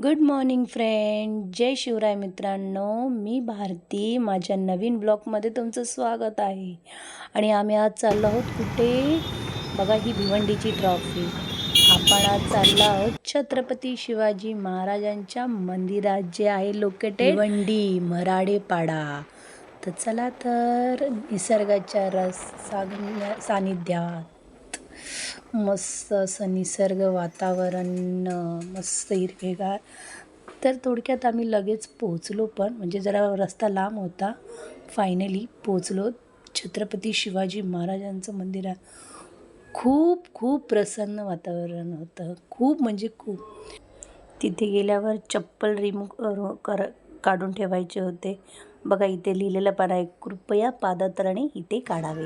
Good morning friend, जय शिवराय मित्रांनो. मी भारती. माझ्या नवीन ब्लॉगमध्ये तुमचं स्वागत आहे. आणि आम्ही आज चाललो आहोत कुठे? बघा, ही भिवंडीची ट्रॉफी. आपण आज चाललो आहोत छत्रपती शिवाजी महाराजांच्या मंदिरात, जे आहे लोकेटेड भिवंडी मराडेपाडा. तर चला तर निसर्गाच्या सानिध्यात मस्त असं निसर्ग वातावरण, मस्त हिरवेगार. तर थोडक्यात आम्ही लगेच पोचलो, पण म्हणजे जरा रस्ता लांब होता. फायनली पोचलो छत्रपती शिवाजी महाराजांचं मंदिर आहे. खूप खूप प्रसन्न वातावरण होतं, खूप म्हणजे खूप. तिथे गेल्यावर चप्पल काढून ठेवायचे होते. बघा, इथे लिहिलेलं पण आहे, कृपया पादत्राणे इथे काढावे.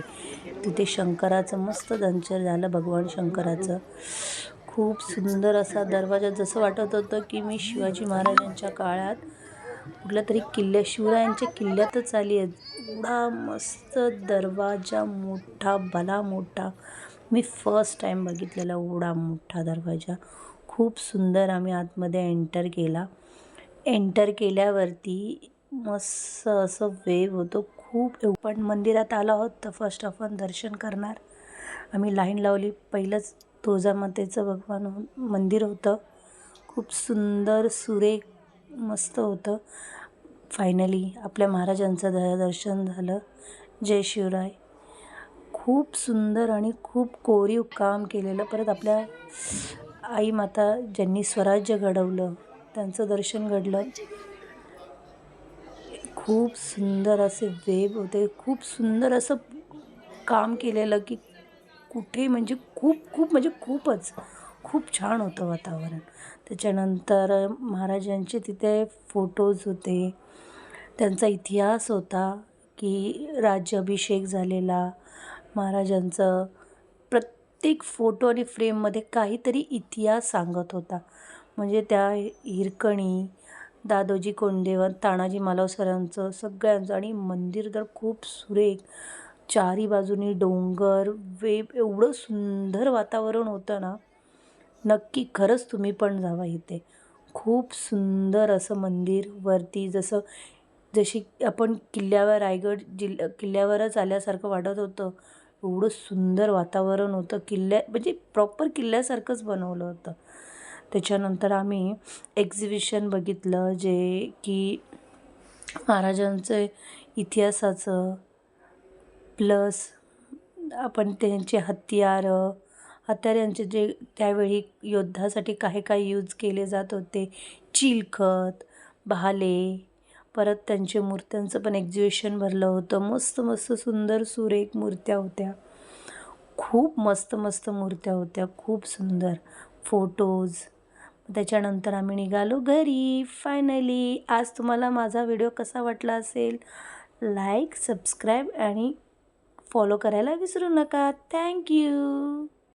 तिथे शंकराचं मस्त दर्शन झालं, भगवान शंकराचं. खूप सुंदर असा दरवाजा, जसं वाटत होतं की मी शिवाजी महाराजांच्या काळात कुठल्या तरी शिवरायांच्या किल्ल्यातच आली आहे. एवढा मस्त दरवाजा, मोठा भला मोठा. मी फर्स्ट टाईम बघितलेला एवढा मोठा दरवाजा. खूप सुंदर. आम्ही आतमध्ये एंटर केल्यावरती मस्त असं वेव होतो खूप. पण मंदिरात आलो आहोत तर फर्स्ट आपण दर्शन करणार. आम्ही लाईन लावली. पहिलंच तुळजामातेचं भगवान मंदिर होतं. खूप सुंदर, सुरेख, मस्त होतं. फायनली आपल्या महाराजांचं दर्शन झालं. जय शिवराय. खूप सुंदर आणि खूप कोरीव काम केलेलं. परत आपल्या आई माता ज्यांनी स्वराज्य घडवलं त्यांचं दर्शन घडलं. खूप सुंदर असे वेव होते. खूप सुंदर असं काम केलेलं की कुठे म्हणजे खूपच खूप छान होतं वातावरण. त्याच्यानंतर महाराजांचे तिथे फोटोज होते. त्यांचा इतिहास होता की राज्याभिषेक झालेला महाराजांचं. प्रत्येक फोटो आणि फ्रेममध्ये काहीतरी इतिहास सांगत होता. म्हणजे त्या हिरकणी, दादोजी कोंडदेव, तानाजी मालवसरांचं, सगळ्यांचं. आणि मंदिर तर खूप सुरेख. चारी बाजूनी डोंगर, एवढं सुंदर वातावरण होतं ना. नक्की, खरंच तुम्ही पण जावा इथे. खूप सुंदर असं मंदिर. वरती जशी आपण किल्ल्यावर, रायगड किल्ल्यावरच आल्यासारखं वाटत होतं. एवढं सुंदर वातावरण होतं. म्हणजे प्रॉपर किल्ल्यासारखंच बनवलं होतं. त्याच्यानंतर आम्ही एक्झिबिशन बघितलं, जे की महाराजांचं इतिहासाचं, प्लस आपण त्यांचे हत्यारांचे जे त्यावेळी युद्धासाठी काय यूज केले जात होते, चिलखत, भाले, परत त्यांच्या मूर्त्यांचं पण एक्झिबिशन भरलं होतं. मस्त मस्त सुंदर सुरेख मूर्त्या होत्या. खूप मस्त मस्त मूर्त्या होत्या, खूप सुंदर. फोटोज. त्याच्यानंतर आम्ही निघालो घरी फायनली. आज तुम्हाला माझा व्हिडिओ कसा वाटला असेल, लाईक, सबस्क्राईब आणि फॉलो करायला विसरू नका. थँक्यू.